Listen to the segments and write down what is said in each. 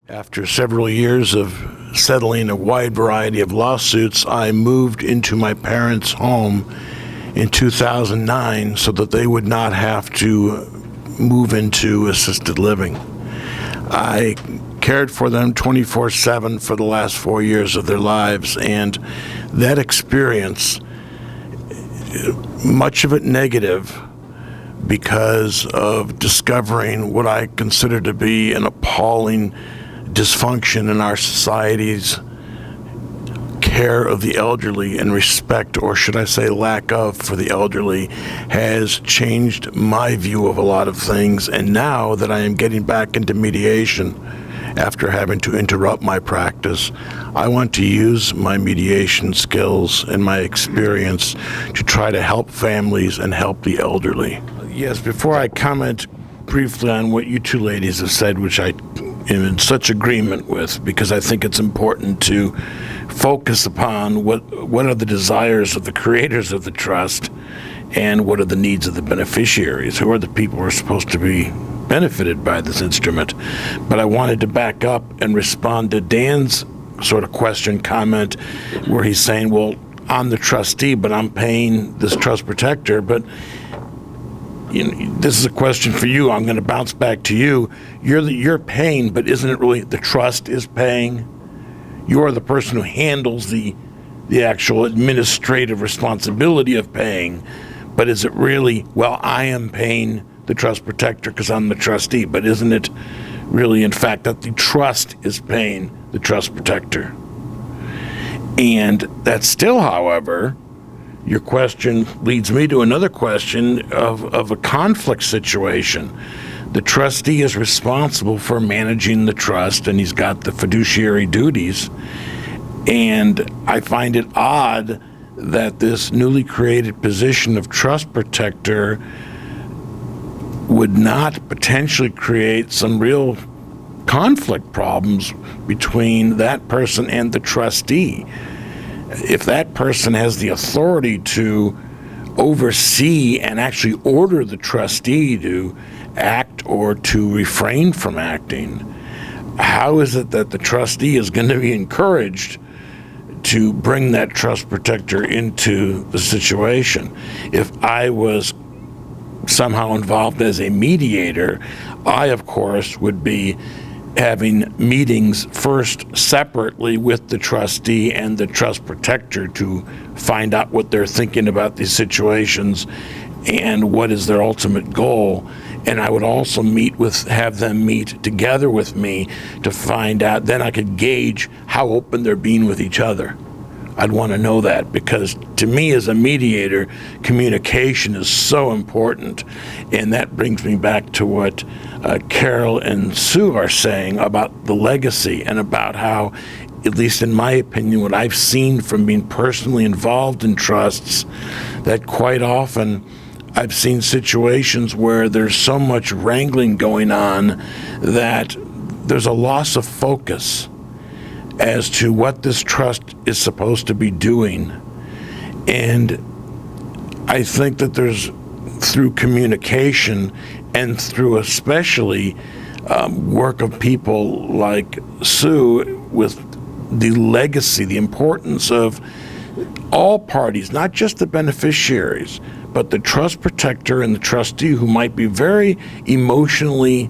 After several years of settling a wide variety of lawsuits, I moved into my parents' home in 2009 so that they would not have to move into assisted living. I cared for them 24/7 for the last 4 years of their lives, and that experience, much of it negative, because of discovering what I consider to be an appalling dysfunction in our society's care of the elderly and respect, or should I say lack of, for the elderly, has changed my view of a lot of things. And now that I am getting back into mediation after having to interrupt my practice, I want to use my mediation skills and my experience to try to help families and help the elderly. Yes, before I comment briefly on what you two ladies have said, which I am in such agreement with, because I think it's important to focus upon what are the desires of the creators of the trust and what are the needs of the beneficiaries, who are the people who are supposed to be benefited by this instrument. But I wanted to back up and respond to Dan's sort of question, comment, where he's saying, well, I'm the trustee, but I'm paying this trust protector. But this is a question for you. I'm going to bounce back to you. You're paying, but isn't it really the trust is paying? You're the person who handles the actual administrative responsibility of paying. But is it really, well, I am paying the trust protector because I'm the trustee, but isn't it really, in fact, that the trust is paying the trust protector? And that's still, however, your question leads me to another question of a conflict situation. The trustee is responsible for managing the trust, and he's got the fiduciary duties. And I find it odd that this newly created position of trust protector would not potentially create some real conflict problems between that person and the trustee. If that person has the authority to oversee and actually order the trustee to act or to refrain from acting, how is it that the trustee is going to be encouraged to bring that trust protector into the situation? If I was somehow involved as a mediator, I, of course, would be having meetings first separately with the trustee and the trust protector to find out what they're thinking about these situations and what is their ultimate goal. And I would also have them meet together with me to find out, then I could gauge how open they're being with each other. I'd want to know that, because to me as a mediator, communication is so important. And that brings me back to what Carol and Sue are saying about the legacy, and about how, at least in my opinion, what I've seen from being personally involved in trusts, that quite often I've seen situations where there's so much wrangling going on that there's a loss of focus as to what this trust is supposed to be doing. And I think that there's, through communication and through especially work of people like Sue, with the legacy, the importance of all parties, not just the beneficiaries, but the trust protector and the trustee, who might be very emotionally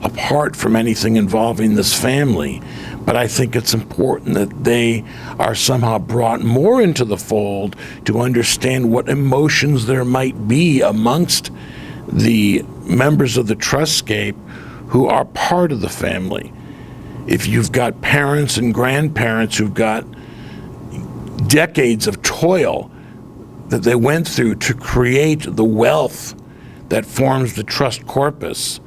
apart from anything involving this family. But I think it's important that they are somehow brought more into the fold to understand what emotions there might be amongst the members of the trustscape who are part of the family. If you've got parents and grandparents who've got decades of toil that they went through to create the wealth that forms the trust corpus,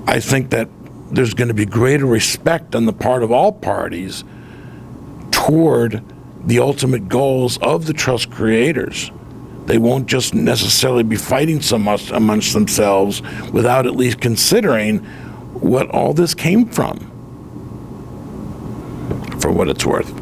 I think that there's going to be greater respect on the part of all parties toward the ultimate goals of the trust creators. They won't just necessarily be fighting so much amongst themselves without at least considering what all this came from, for what it's worth.